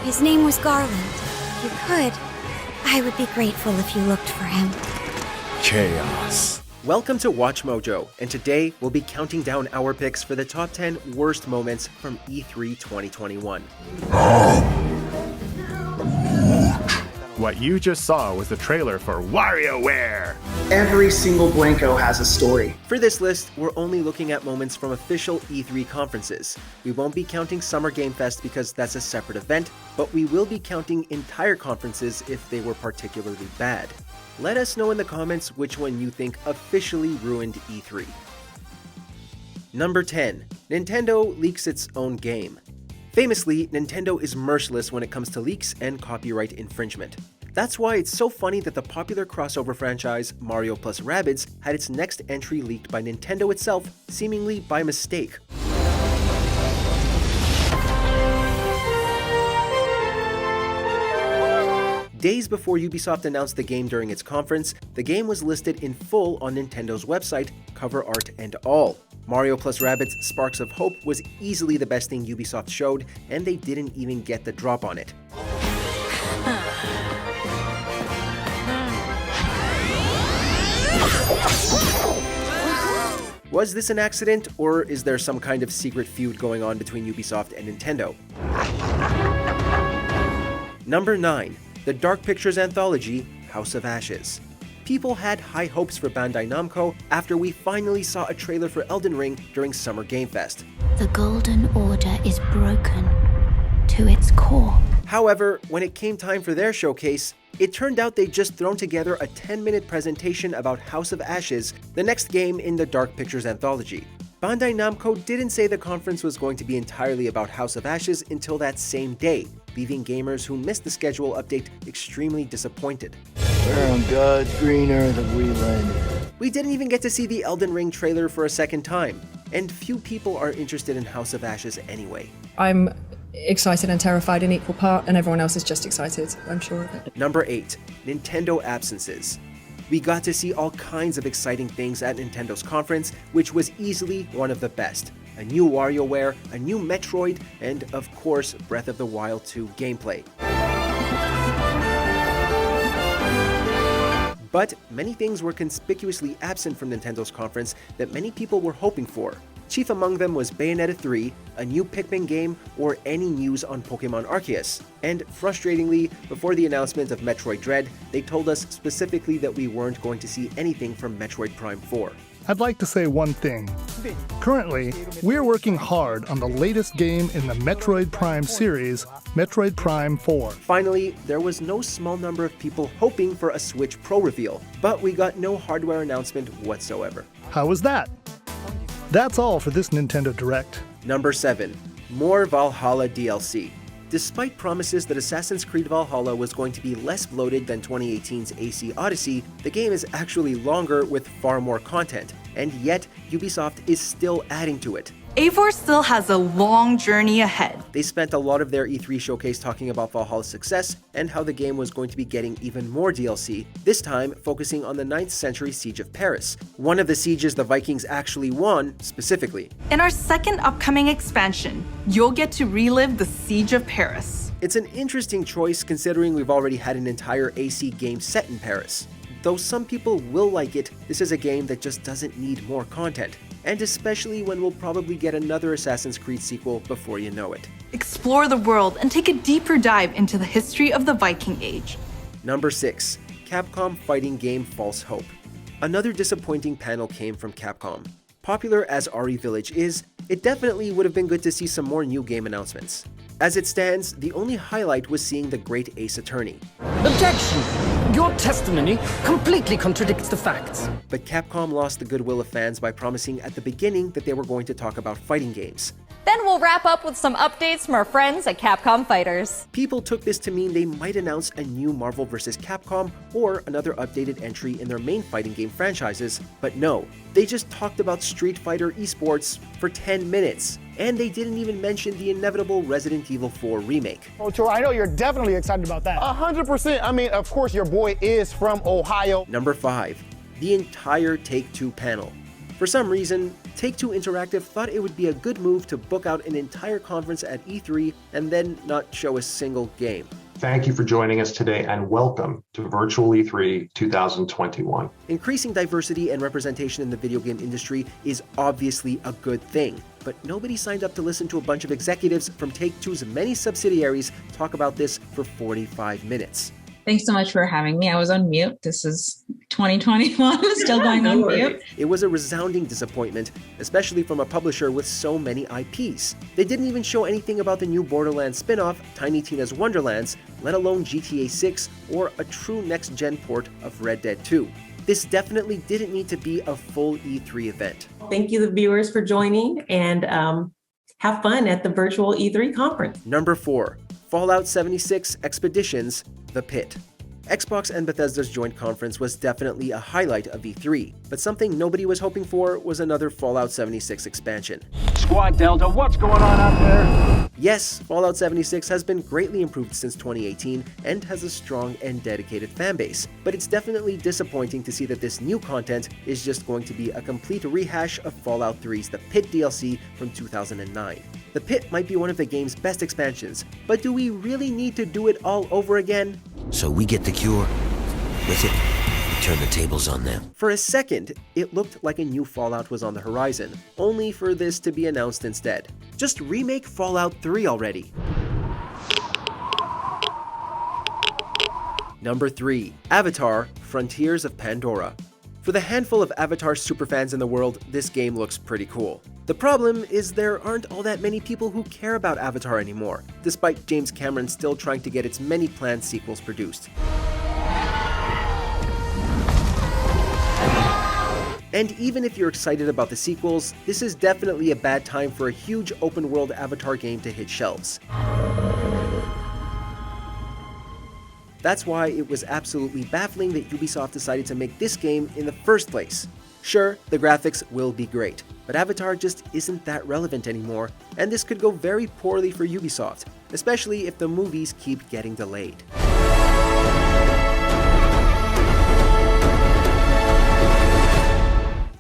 His name was Garland. If you could, I would be grateful if you looked for him. Chaos. Welcome to Watch Mojo, and today we'll be counting down our picks for the top 10 worst moments from E3 2021. What you just saw was the trailer for WarioWare. Every single Blanko has a story. For this list, we're only looking at moments from official E3 conferences. We won't be counting Summer Game Fest because that's a separate event, but we will be counting entire conferences if they were particularly bad. Let us know in the comments which one you think officially ruined E3. Number 10. Nintendo leaks its own game. Famously, Nintendo is merciless when it comes to leaks and copyright infringement. That's why it's so funny that the popular crossover franchise Mario + Rabbids had its next entry leaked by Nintendo itself, seemingly by mistake. Days before Ubisoft announced the game during its conference, the game was listed in full on Nintendo's website, cover art and all. Mario + Rabbids Sparks of Hope was easily the best thing Ubisoft showed, and they didn't even get the drop on it. Was this an accident, or is there some kind of secret feud going on between Ubisoft and Nintendo? Number 9. The Dark Pictures Anthology, House of Ashes. People had high hopes for Bandai Namco after we finally saw a trailer for Elden Ring during Summer Game Fest. The Golden Order is broken to its core. However, when it came time for their showcase, it turned out they'd just thrown together a 10-minute presentation about House of Ashes, the next game in the Dark Pictures Anthology. Bandai Namco didn't say the conference was going to be entirely about House of Ashes until that same day, leaving gamers who missed the schedule update extremely disappointed. Where on God's green earth have we landed? We didn't even get to see the Elden Ring trailer for a second time, and few people are interested in House of Ashes anyway. I'm excited and terrified in equal part, and everyone else is just excited, I'm sure of it. Number 8. Nintendo absences. We got to see all kinds of exciting things at Nintendo's conference, which was easily one of the best. A new WarioWare, a new Metroid, and of course, Breath of the Wild 2 gameplay. But many things were conspicuously absent from Nintendo's conference that many people were hoping for. Chief among them was Bayonetta 3, a new Pikmin game, or any news on Pokemon Arceus. And frustratingly, before the announcement of Metroid Dread, they told us specifically that we weren't going to see anything from Metroid Prime 4. I'd like to say one thing. Currently, we're working hard on the latest game in the Metroid Prime series, Metroid Prime 4. Finally, there was no small number of people hoping for a Switch Pro reveal, but we got no hardware announcement whatsoever. How was that? That's all for this Nintendo Direct. Number 7. More Valhalla DLC. Despite promises that Assassin's Creed Valhalla was going to be less bloated than 2018's AC Odyssey, the game is actually longer with far more content, and yet Ubisoft is still adding to it. A4 still has a long journey ahead. They spent a lot of their E3 showcase talking about Valhalla's success and how the game was going to be getting even more DLC, this time focusing on the 9th century siege of Paris, one of the sieges the Vikings actually won specifically. In our second upcoming expansion, you'll get to relive the siege of Paris. It's an interesting choice considering we've already had an entire AC game set in Paris. Though some people will like it, this is a game that just doesn't need more content, and especially when we'll probably get another Assassin's Creed sequel before you know it. Explore the world and take a deeper dive into the history of the Viking Age. Number 6. Capcom fighting game False Hope. Another disappointing panel came from Capcom. Popular as RE Village is, it definitely would have been good to see some more new game announcements. As it stands, the only highlight was seeing the Great Ace Attorney. Objection! Your testimony completely contradicts the facts. But Capcom lost the goodwill of fans by promising at the beginning that they were going to talk about fighting games. Then we'll wrap up with some updates from our friends at Capcom Fighters. People took this to mean they might announce a new Marvel vs. Capcom or another updated entry in their main fighting game franchises, but no, they just talked about Street Fighter esports for 10 minutes. And they didn't even mention the inevitable Resident Evil 4 remake. Oh, Tor, I know you're definitely excited about that. 100%. I mean, of course, your boy is from Ohio. Number 5. The entire Take-Two panel. For some reason, Take-Two Interactive thought it would be a good move to book out an entire conference at E3 and then not show a single game. Thank you for joining us today and welcome to Virtual E3 2021. Increasing diversity and representation in the video game industry is obviously a good thing, but nobody signed up to listen to a bunch of executives from Take-Two's many subsidiaries talk about this for 45 minutes. Thanks so much for having me. I was on mute. This is 2021, still going on mute. It was a resounding disappointment, especially from a publisher with so many IPs. They didn't even show anything about the new Borderlands spin-off, Tiny Tina's Wonderlands, let alone GTA 6 or a true next-gen port of Red Dead 2. This definitely didn't need to be a full E3 event. Thank you, the viewers, for joining, and have fun at the virtual E3 conference. Number 4. Fallout 76 Expeditions: The Pit. Xbox and Bethesda's joint conference was definitely a highlight of E3, but something nobody was hoping for was another Fallout 76 expansion. Squad Delta, what's going on out there? Yes, Fallout 76 has been greatly improved since 2018 and has a strong and dedicated fanbase, but it's definitely disappointing to see that this new content is just going to be a complete rehash of Fallout 3's The Pit DLC from 2009. The Pit might be one of the game's best expansions, but do we really need to do it all over again? So we get the cure. With it, we turn the tables on them. For a second, it looked like a new Fallout was on the horizon, only for this to be announced instead. Just remake Fallout 3 already. Number 3. Avatar: Frontiers of Pandora. For the handful of Avatar superfans in the world, this game looks pretty cool. The problem is there aren't all that many people who care about Avatar anymore, despite James Cameron still trying to get its many planned sequels produced. And even if you're excited about the sequels, this is definitely a bad time for a huge open-world Avatar game to hit shelves. That's why it was absolutely baffling that Ubisoft decided to make this game in the first place. Sure, the graphics will be great, but Avatar just isn't that relevant anymore, and this could go very poorly for Ubisoft, especially if the movies keep getting delayed.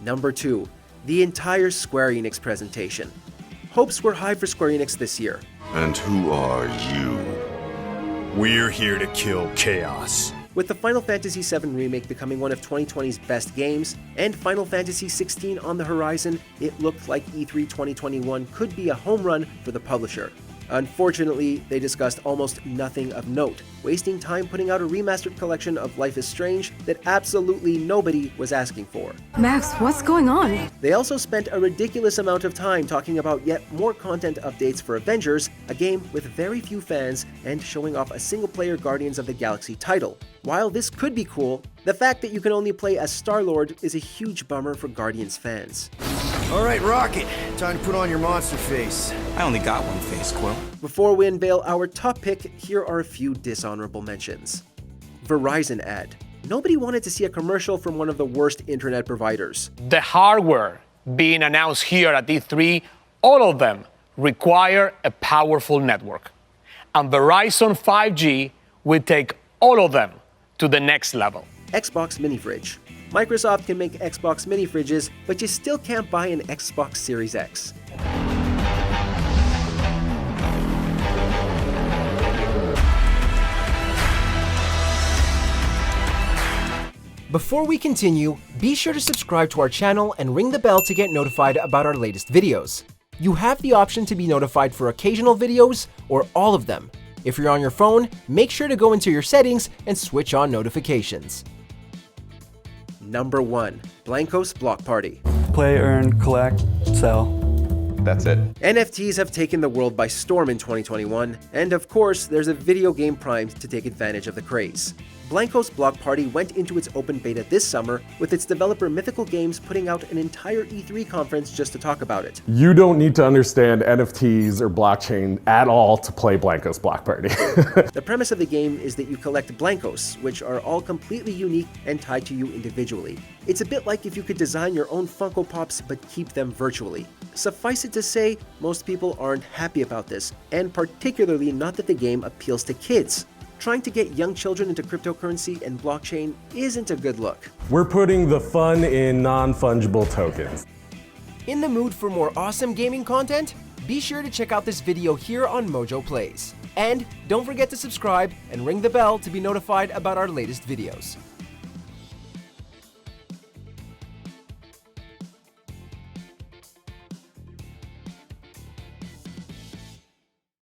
Number 2. The entire Square Enix presentation. Hopes were high for Square Enix this year. And who are you? We're here to kill chaos. With the Final Fantasy VII Remake becoming one of 2020's best games, and Final Fantasy XVI on the horizon, it looked like E3 2021 could be a home run for the publisher. Unfortunately, they discussed almost nothing of note, wasting time putting out a remastered collection of Life is Strange that absolutely nobody was asking for. Max, what's going on? They also spent a ridiculous amount of time talking about yet more content updates for Avengers, a game with very few fans, and showing off a single-player Guardians of the Galaxy title. While this could be cool, the fact that you can only play as Star-Lord is a huge bummer for Guardians fans. Alright, Rocket, time to put on your monster face. I only got one face, Quill. Before we unveil our top pick, here are a few dishonorable mentions. Verizon ad. Nobody wanted to see a commercial from one of the worst internet providers. The hardware being announced here at E3, all of them require a powerful network. And Verizon 5G will take all of them to the next level. Xbox mini fridge. Microsoft can make Xbox mini fridges, but you still can't buy an Xbox Series X. Before we continue, be sure to subscribe to our channel and ring the bell to get notified about our latest videos. You have the option to be notified for occasional videos or all of them. If you're on your phone, make sure to go into your settings and switch on notifications. Number 1. Blankos Block Party. Play, earn, collect, sell. That's it. NFTs have taken the world by storm in 2021, and of course, there's a video game primed to take advantage of the craze. Blankos Block Party went into its open beta this summer, with its developer Mythical Games putting out an entire E3 conference just to talk about it. You don't need to understand NFTs or blockchain at all to play Blankos Block Party. The premise of the game is that you collect Blankos, which are all completely unique and tied to you individually. It's a bit like if you could design your own Funko Pops but keep them virtually. Suffice it to say, most people aren't happy about this, and particularly not that the game appeals to kids. Trying to get young children into cryptocurrency and blockchain isn't a good look. We're putting the fun in non-fungible tokens. In the mood for more awesome gaming content? Be sure to check out this video here on Mojo Plays. And don't forget to subscribe and ring the bell to be notified about our latest videos.